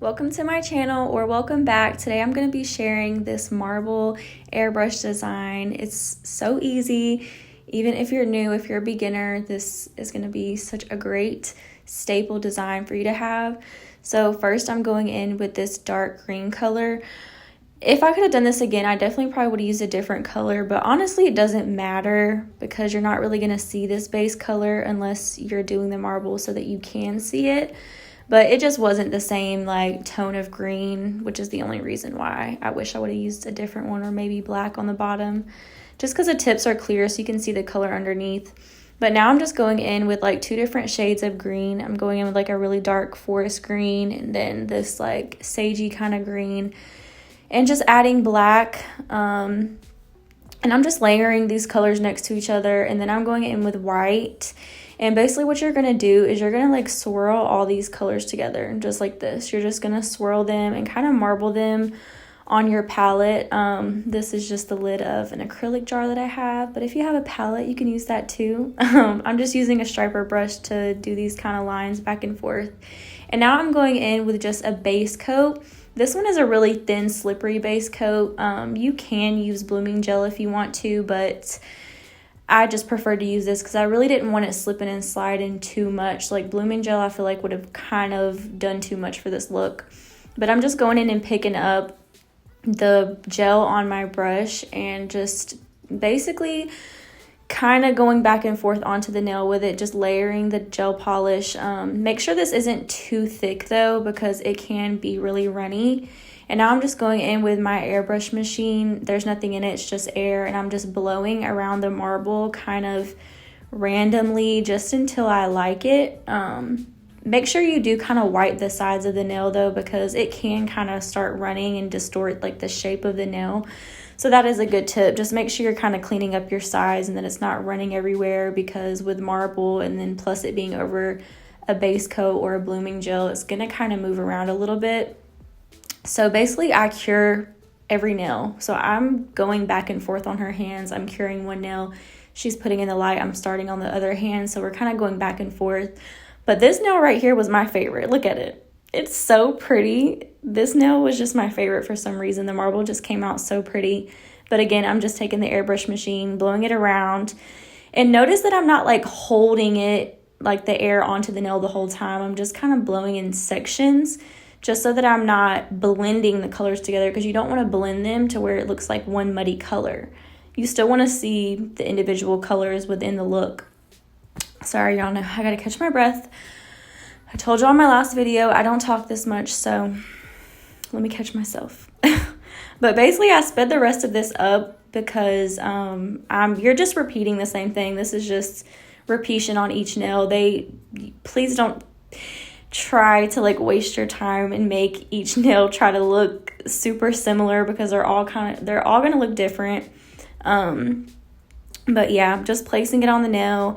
Welcome to my channel, or welcome back. Today I'm going to be sharing this marble airbrush design. It's so easy. Even if you're new, if you're a beginner, this is going to be such a great staple design for you to have. So first I'm going in with this dark green color. If I could have done this again, I definitely probably would have used a different color, but honestly it doesn't matter because you're not really going to see this base color unless you're doing the marble so that you can see it. But it just wasn't the same like tone of green, which is the only reason why I wish I would have used a different one, or maybe black on the bottom, just because the tips are clear so you can see the color underneath. But now I'm just going in with like two different shades of green. I'm going in with like a really dark forest green and then this like sagey kind of green, and just adding black. And I'm just layering these colors next to each other, and then I'm going in with white. And basically what you're going to do is you're going to like swirl all these colors together just like this. You're just going to swirl them and kind of marble them on your palette. This is just the lid of an acrylic jar that I have, but if you have a palette you can use that too. I'm just using a striper brush to do these kind of lines back and forth. And now I'm going in with just a base coat. This one is a really thin slippery base coat. You can use blooming gel if you want to, but I just prefer to use this because I really didn't want it slipping and sliding too much. Like blooming gel I feel like would have kind of done too much for this look. But I'm just going in and picking up the gel on my brush and just basically kind of going back and forth onto the nail with it, just layering the gel polish. Make sure this isn't too thick though, because it can be really runny. And now I'm just going in with my airbrush machine. There's nothing in it, it's just air, and I'm just blowing around the marble kind of randomly just until I like it. Make sure you do kind of wipe the sides of the nail though, because it can kind of start running and distort like the shape of the nail. So that is a good tip. Just make sure you're kind of cleaning up your sides and that it's not running everywhere, because with marble and then plus it being over a base coat or a blooming gel, it's going to kind of move around a little bit. So basically I cure every nail. So I'm going back and forth on her hands. I'm curing one nail, she's putting in the light, I'm starting on the other hand. So we're kind of going back and forth. But this nail right here was my favorite. Look at it. It's so pretty. This nail was just my favorite for some reason. The marble just came out so pretty. But again, I'm just taking the airbrush machine, blowing it around. And notice that I'm not like holding it, like the air onto the nail the whole time. I'm just kind of blowing in sections, just so that I'm not blending the colors together, because you don't want to blend them to where it looks like one muddy color. You still want to see the individual colors within the look. Sorry, y'all know I gotta catch my breath. I told y'all in my last video I don't talk this much, so let me catch myself. But basically I sped the rest of this up because you're just repeating the same thing. This is just repetition on each nail. Please don't try to like waste your time and make each nail try to look super similar, because they're all gonna look different. But yeah, just placing it on the nail.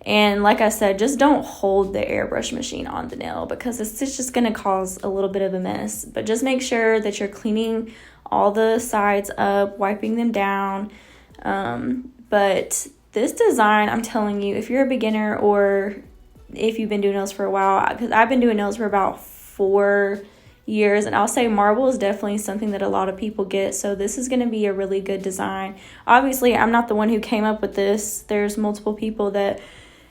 And like I said, just don't hold the airbrush machine on the nail, because it's just going to cause a little bit of a mess. But just make sure that you're cleaning all the sides up, wiping them down. But this design, I'm telling you, if you're a beginner or if you've been doing nails for a while, because I've been doing nails for about 4 years, and I'll say marble is definitely something that a lot of people get. So this is going to be a really good design. Obviously, I'm not the one who came up with this. There's multiple people that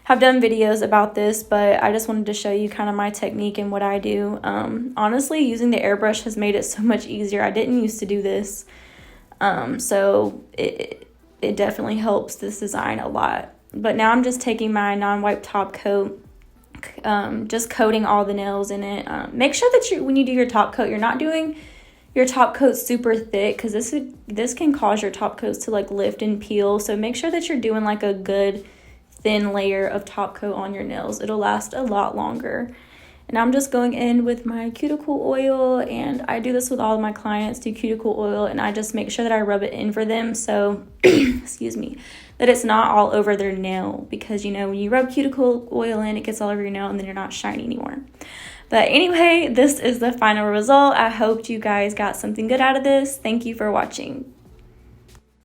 have done videos about this, but I just wanted to show you kind of my technique and what I do. Honestly, using the airbrush has made it so much easier. I didn't used to do this. So it definitely helps this design a lot. But now I'm just taking my non-wipe top coat, just coating all the nails in it. Make sure that when you do your top coat, you're not doing your top coat super thick, because this can cause your top coats to like lift and peel. So make sure that you're doing like a good thin layer of top coat on your nails. It'll last a lot longer. And I'm just going in with my cuticle oil, and I do this with all of my clients, do cuticle oil, and I just make sure that I rub it in for them, so excuse me, that it's not all over their nail, because you know when you rub cuticle oil in, it gets all over your nail and then you're not shiny anymore. But anyway, this is the final result. I hope you guys got something good out of this. Thank you for watching.